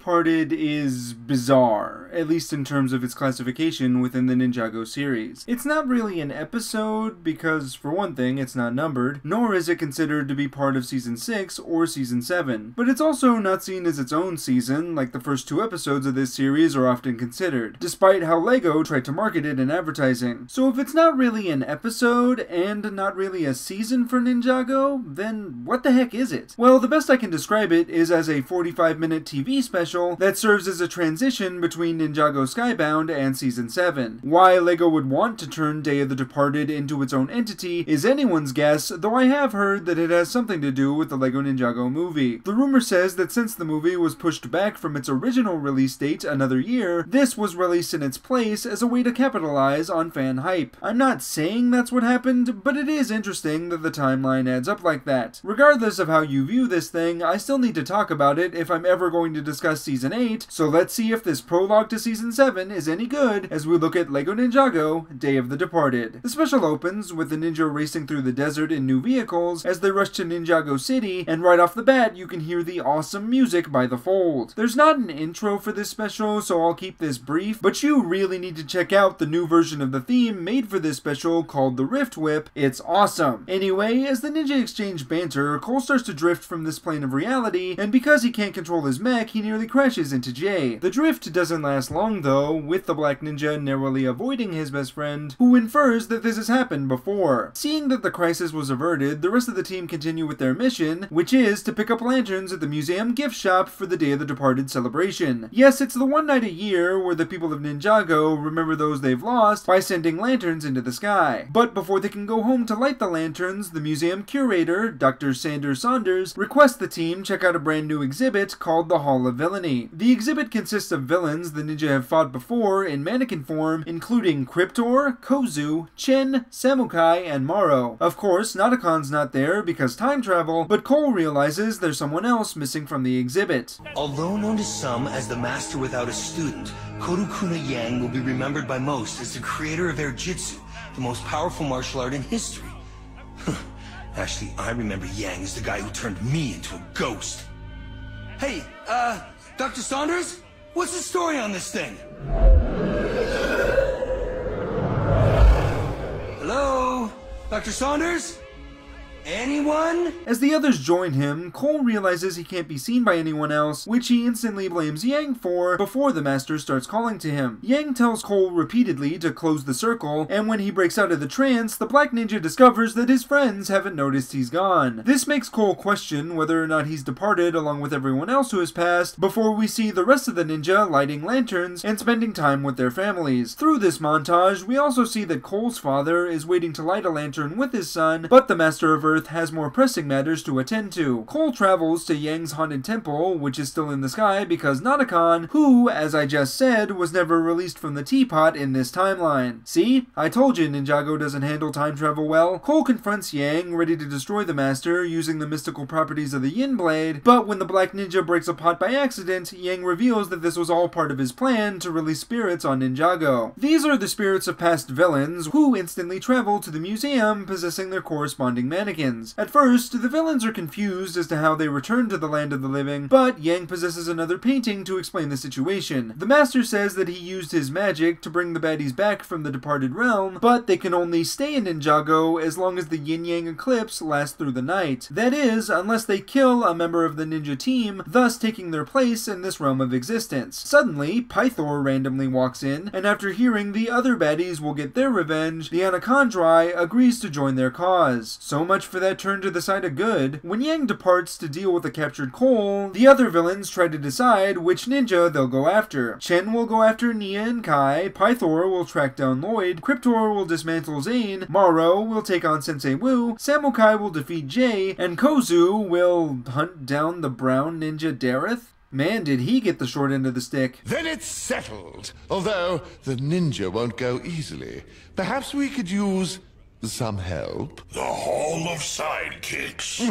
Departed is bizarre, at least in terms of its classification within the Ninjago series. It's not really an episode because, for one thing, it's not numbered, nor is it considered to be part of Season 6 or Season 7. But it's also not seen as its own season, like the first 2 episodes of this series are often considered, despite how LEGO tried to market it in advertising. So if it's not really an episode, and not really a season for Ninjago, then what the heck is it? Well, the best I can describe it is as a 45-minute TV special that serves as a transition between Ninjago Skybound and Season 7. Why LEGO would want to turn Day of the Departed into its own entity is anyone's guess, though I have heard that it has something to do with the LEGO Ninjago movie. The rumor says that since the movie was pushed back from its original release date another year, this was released in its place as a way to capitalize on fan hype. I'm not saying that's what happened, but it is interesting that the timeline adds up like that. Regardless of how you view this thing, I still need to talk about it if I'm ever going to discuss Season 8, so let's see if this prologue to Season 7 is any good as we look at LEGO Ninjago Day of the Departed. The special opens with the ninja racing through the desert in new vehicles as they rush to Ninjago City, and right off the bat you can hear the awesome music by The Fold. There's not an intro for this special, so I'll keep this brief, but you really need to check out the new version of the theme made for this special called the Rift Whip. It's awesome. Anyway, as the ninja exchange banter, Cole starts to drift from this plane of reality, and because he can't control his mech, he nearly crashes into Jay. The drift doesn't last long though, with the black ninja narrowly avoiding his best friend, who infers that this has happened before. Seeing that the crisis was averted, the rest of the team continue with their mission, which is to pick up lanterns at the museum gift shop for the Day of the Departed celebration. Yes, it's the one night a year where the people of Ninjago remember those they've lost by sending lanterns into the sky. But before they can go home to light the lanterns, the museum curator, Dr. Sanders Saunders, requests the team check out a brand new exhibit called the Hall of Villainy. The exhibit consists of villains the ninja have fought before in mannequin form, including Cryptor, Kozu, Chen, Samukai, and Maro. Of course, Natakon's not there because time travel, but Cole realizes there's someone else missing from the exhibit. Although known to some as the master without a student, Kodokuna Yang will be remembered by most as the creator of Air Jitsu, the most powerful martial art in history. Actually, I remember Yang as the guy who turned me into a ghost. Hey, Dr. Saunders? What's the story on this thing? Hello? Dr. Saunders? Anyone? As the others join him, Cole realizes he can't be seen by anyone else, which he instantly blames Yang for before the master starts calling to him. Yang tells Cole repeatedly to close the circle, and when he breaks out of the trance, the black ninja discovers that his friends haven't noticed he's gone. This makes Cole question whether or not he's departed along with everyone else who has passed, before we see the rest of the ninja lighting lanterns and spending time with their families. Through this montage, we also see that Cole's father is waiting to light a lantern with his son, but the Master of Earth has more pressing matters to attend to. Cole travels to Yang's haunted temple, which is still in the sky because Natakon, who, as I just said, was never released from the teapot in this timeline. See? I told you Ninjago doesn't handle time travel well. Cole confronts Yang, ready to destroy the Master using the mystical properties of the Yin Blade, but when the black ninja breaks a pot by accident, Yang reveals that this was all part of his plan to release spirits on Ninjago. These are the spirits of past villains, who instantly travel to the museum possessing their corresponding mannequins. At first, the villains are confused as to how they returned to the land of the living, but Yang possesses another painting to explain the situation. The Master says that he used his magic to bring the baddies back from the departed realm, but they can only stay in Ninjago as long as the yin-yang eclipse lasts through the night. That is, unless they kill a member of the ninja team, thus taking their place in this realm of existence. Suddenly, Pythor randomly walks in, and after hearing the other baddies will get their revenge, the Anacondri agrees to join their cause. So much for that turn to the side of good. When Yang departs to deal with the captured Cole, the other villains try to decide which ninja they'll go after. Chen will go after Nia and Kai, Pythor will track down Lloyd, Cryptor will dismantle Zane, Maro will take on Sensei Wu, Samukai will defeat Jay, and Kozu will hunt down the brown ninja Dareth? Man, did he get the short end of the stick. Then it's settled. Although the ninja won't go easily. Perhaps we could use some help? The Hall of Sidekicks.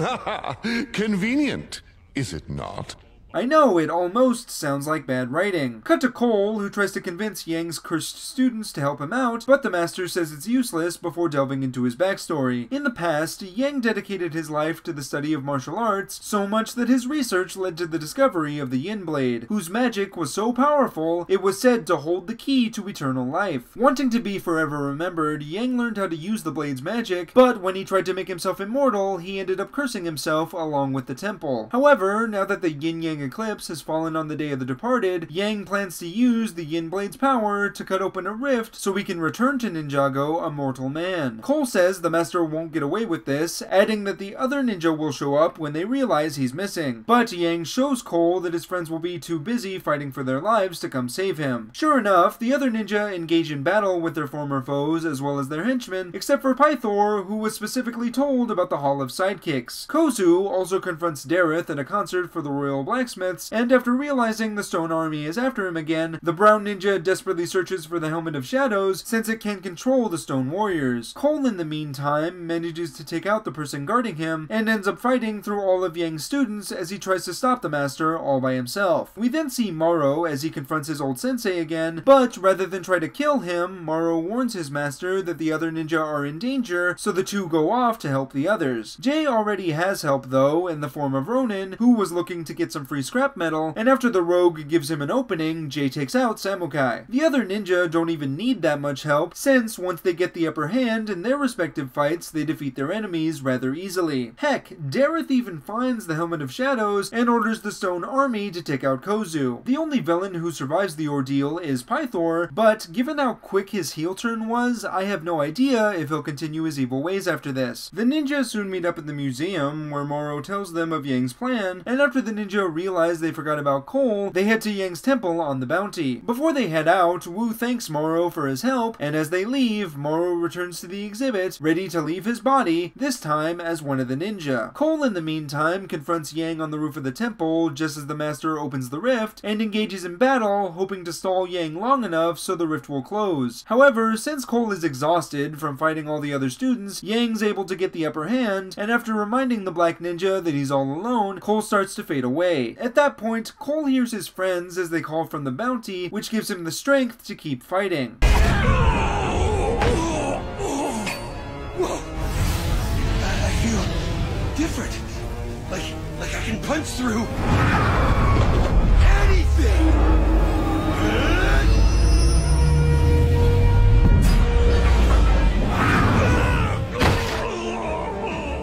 Convenient, is it not? I know, it almost sounds like bad writing. Cut to Cole, who tries to convince Yang's cursed students to help him out, but the master says it's useless before delving into his backstory. In the past, Yang dedicated his life to the study of martial arts, so much that his research led to the discovery of the Yin Blade, whose magic was so powerful, it was said to hold the key to eternal life. Wanting to be forever remembered, Yang learned how to use the blade's magic, but when he tried to make himself immortal, he ended up cursing himself along with the temple. However, now that the Yin-Yang eclipse has fallen on the Day of the Departed, Yang plans to use the Yin Blade's power to cut open a rift so he can return to Ninjago a mortal man. Cole says the master won't get away with this, adding that the other ninja will show up when they realize he's missing. But Yang shows Cole that his friends will be too busy fighting for their lives to come save him. Sure enough, the other ninja engage in battle with their former foes as well as their henchmen, except for Pythor, who was specifically told about the Hall of Sidekicks. Kozu also confronts Dareth at a concert for the Royal Blacksmiths, and after realizing the Stone Army is after him again, the brown ninja desperately searches for the Helmet of Shadows since it can control the Stone Warriors. Cole, in the meantime, manages to take out the person guarding him, and ends up fighting through all of Yang's students as he tries to stop the master all by himself. We then see Morrow as he confronts his old sensei again, but rather than try to kill him, Morrow warns his master that the other ninja are in danger, so the two go off to help the others. Jay already has help though, in the form of Ronin, who was looking to get some free scrap metal, and after the rogue gives him an opening, Jay takes out Samukai. The other ninja don't even need that much help, since once they get the upper hand in their respective fights, they defeat their enemies rather easily. Heck, Dareth even finds the Helmet of Shadows and orders the Stone Army to take out Kozu. The only villain who survives the ordeal is Pythor, but given how quick his heel turn was, I have no idea if he'll continue his evil ways after this. The ninja soon meet up at the museum, where Morrow tells them of Yang's plan, and after the ninja realize they forgot about Cole, they head to Yang's temple on the Bounty. Before they head out, Wu thanks Morrow for his help, and as they leave, Morrow returns to the exhibit, ready to leave his body, this time as one of the ninja. Cole, in the meantime, confronts Yang on the roof of the temple just as the master opens the rift, and engages in battle, hoping to stall Yang long enough so the rift will close. However, since Cole is exhausted from fighting all the other students, Yang's able to get the upper hand, and after reminding the black ninja that he's all alone, Cole starts to fade away. At that point, Cole hears his friends as they call from the Bounty, which gives him the strength to keep fighting. I feel different. Like I can punch through anything.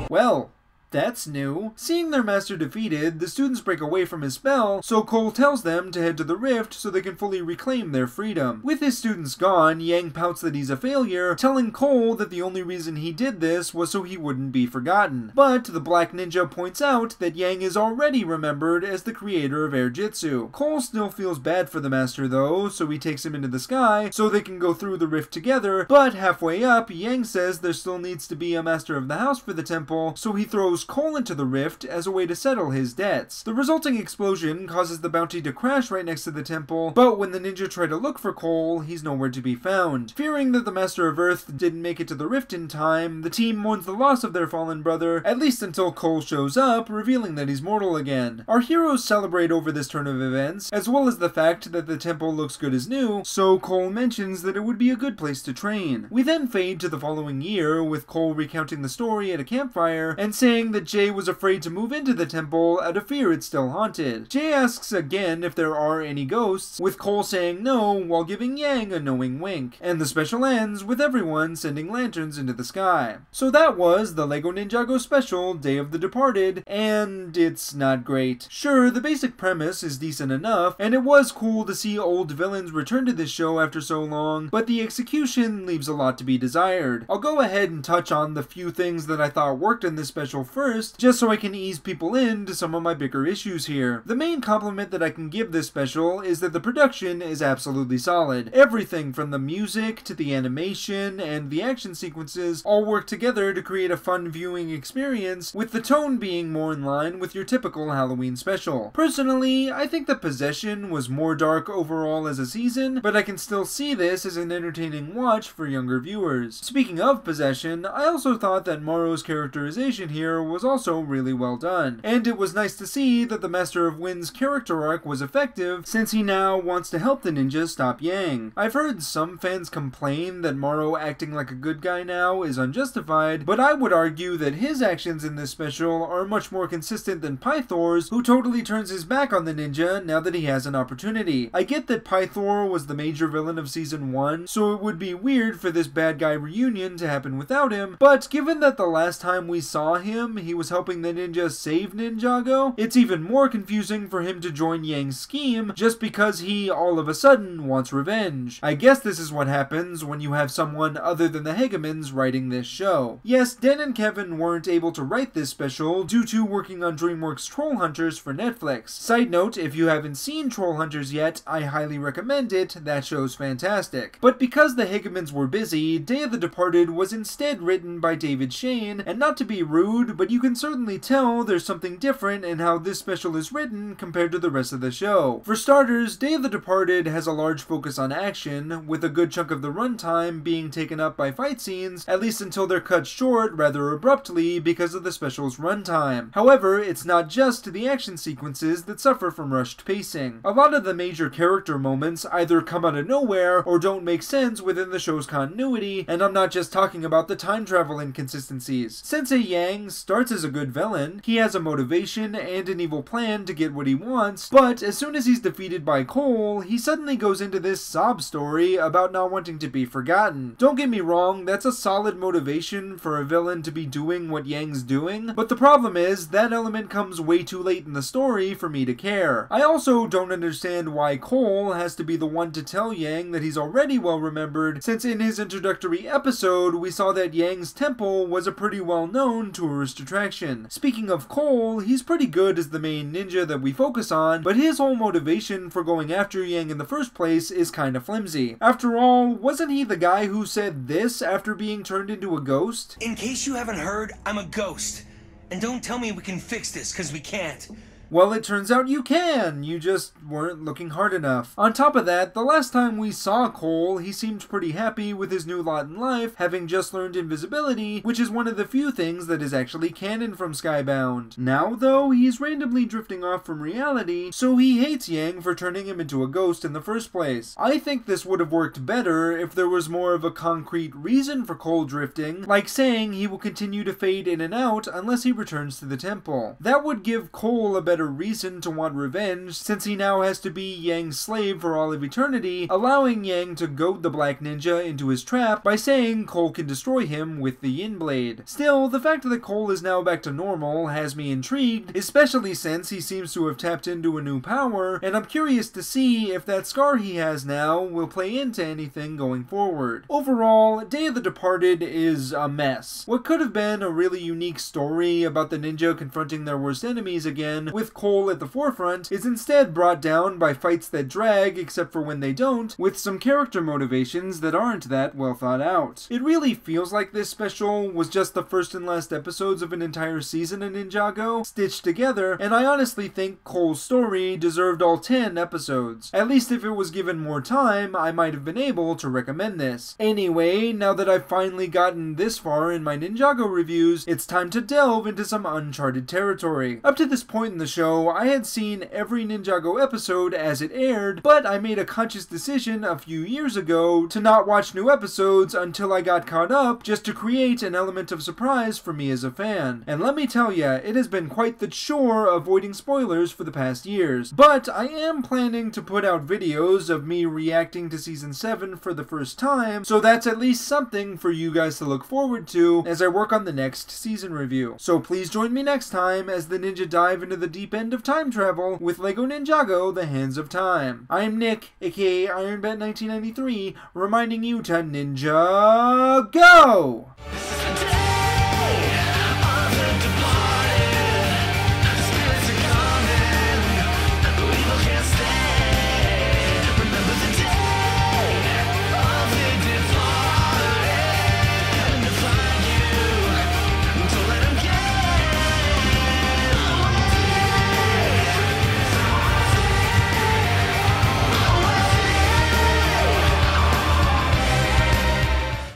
Well, that's new. Seeing their master defeated, the students break away from his spell, so Cole tells them to head to the rift so they can fully reclaim their freedom. With his students gone, Yang pouts that he's a failure, telling Cole that the only reason he did this was so he wouldn't be forgotten. But the black ninja points out that Yang is already remembered as the creator of air jitsu. Cole still feels bad for the master though, so he takes him into the sky so they can go through the rift together, but halfway up, Yang says there still needs to be a master of the house for the temple, so he throws Cole into the rift as a way to settle his debts. The resulting explosion causes the Bounty to crash right next to the temple, but when the ninja try to look for Cole, he's nowhere to be found. Fearing that the Master of Earth didn't make it to the rift in time, the team mourns the loss of their fallen brother, at least until Cole shows up, revealing that he's mortal again. Our heroes celebrate over this turn of events, as well as the fact that the temple looks good as new, so Cole mentions that it would be a good place to train. We then fade to the following year, with Cole recounting the story at a campfire, and saying that Jay was afraid to move into the temple out of fear it's still haunted. Jay asks again if there are any ghosts, with Cole saying no while giving Yang a knowing wink. And the special ends with everyone sending lanterns into the sky. So that was the LEGO Ninjago special, Day of the Departed, and it's not great. Sure, the basic premise is decent enough, and it was cool to see old villains return to this show after so long, but the execution leaves a lot to be desired. I'll go ahead and touch on the few things that I thought worked in this special first, just so I can ease people into some of my bigger issues here. The main compliment that I can give this special is that the production is absolutely solid. Everything from the music to the animation and the action sequences all work together to create a fun viewing experience, with the tone being more in line with your typical Halloween special. Personally, I think that Possession was more dark overall as a season, but I can still see this as an entertaining watch for younger viewers. Speaking of Possession, I also thought that Morrow's characterization here was also really well done. And it was nice to see that the Master of Wind's character arc was effective, since he now wants to help the ninja stop Yang. I've heard some fans complain that Morrow acting like a good guy now is unjustified, but I would argue that his actions in this special are much more consistent than Pythor's, who totally turns his back on the ninja now that he has an opportunity. I get that Pythor was the major villain of Season 1, so it would be weird for this bad guy reunion to happen without him, but given that the last time we saw him, he was helping the ninja save Ninjago, it's even more confusing for him to join Yang's scheme just because he, all of a sudden, wants revenge. I guess this is what happens when you have someone other than the Hagemans writing this show. Yes, Dan and Kevin weren't able to write this special due to working on DreamWorks Troll Hunters for Netflix. Side note, if you haven't seen Troll Hunters yet, I highly recommend it, that show's fantastic. But because the Hagemans were busy, Day of the Departed was instead written by David Shane, and not to be rude, but you can certainly tell there's something different in how this special is written compared to the rest of the show. For starters, Day of the Departed has a large focus on action, with a good chunk of the runtime being taken up by fight scenes, at least until they're cut short rather abruptly because of the special's runtime. However, it's not just the action sequences that suffer from rushed pacing. A lot of the major character moments either come out of nowhere or don't make sense within the show's continuity, and I'm not just talking about the time travel inconsistencies. Sensei Yang starts as a good villain, he has a motivation and an evil plan to get what he wants, but as soon as he's defeated by Cole, he suddenly goes into this sob story about not wanting to be forgotten. Don't get me wrong, that's a solid motivation for a villain to be doing what Yang's doing, but the problem is that element comes way too late in the story for me to care. I also don't understand why Cole has to be the one to tell Yang that he's already well remembered, since in his introductory episode we saw that Yang's temple was a pretty well-known tourist attraction. Speaking of Cole, he's pretty good as the main ninja that we focus on, but his whole motivation for going after Yang in the first place is kinda flimsy. After all, wasn't he the guy who said this after being turned into a ghost? In case you haven't heard, I'm a ghost. And don't tell me we can fix this, because we can't. Well, it turns out you can, you just weren't looking hard enough. On top of that, the last time we saw Cole, he seemed pretty happy with his new lot in life, having just learned invisibility, which is one of the few things that is actually canon from Skybound. Now, though, he's randomly drifting off from reality, so he hates Yang for turning him into a ghost in the first place. I think this would have worked better if there was more of a concrete reason for Cole drifting, like saying he will continue to fade in and out unless he returns to the temple. That would give Cole a better reason to want revenge, since he now has to be Yang's slave for all of eternity, allowing Yang to goad the Black Ninja into his trap by saying Cole can destroy him with the Yin Blade. Still, the fact that Cole is now back to normal has me intrigued, especially since he seems to have tapped into a new power, and I'm curious to see if that scar he has now will play into anything going forward. Overall, Day of the Departed is a mess. What could have been a really unique story about the ninja confronting their worst enemies again, with Cole at the forefront, is instead brought down by fights that drag, except for when they don't, with some character motivations that aren't that well thought out. It really feels like this special was just the first and last episodes of an entire season of Ninjago, stitched together, and I honestly think Cole's story deserved all 10 episodes. At least if it was given more time, I might have been able to recommend this. Anyway, now that I've finally gotten this far in my Ninjago reviews, it's time to delve into some uncharted territory. Up to this point in the show, I had seen every Ninjago episode as it aired, but I made a conscious decision a few years ago to not watch new episodes until I got caught up, just to create an element of surprise for me as a fan. And let me tell ya, it has been quite the chore avoiding spoilers for the past years. But I am planning to put out videos of me reacting to Season 7 for the first time, so that's at least something for you guys to look forward to as I work on the next season review. So please join me next time as the ninja dive into the deep end of time travel with LEGO Ninjago: The Hands of Time. I'm Nick, aka IronBat1993, reminding you to Ninja Go!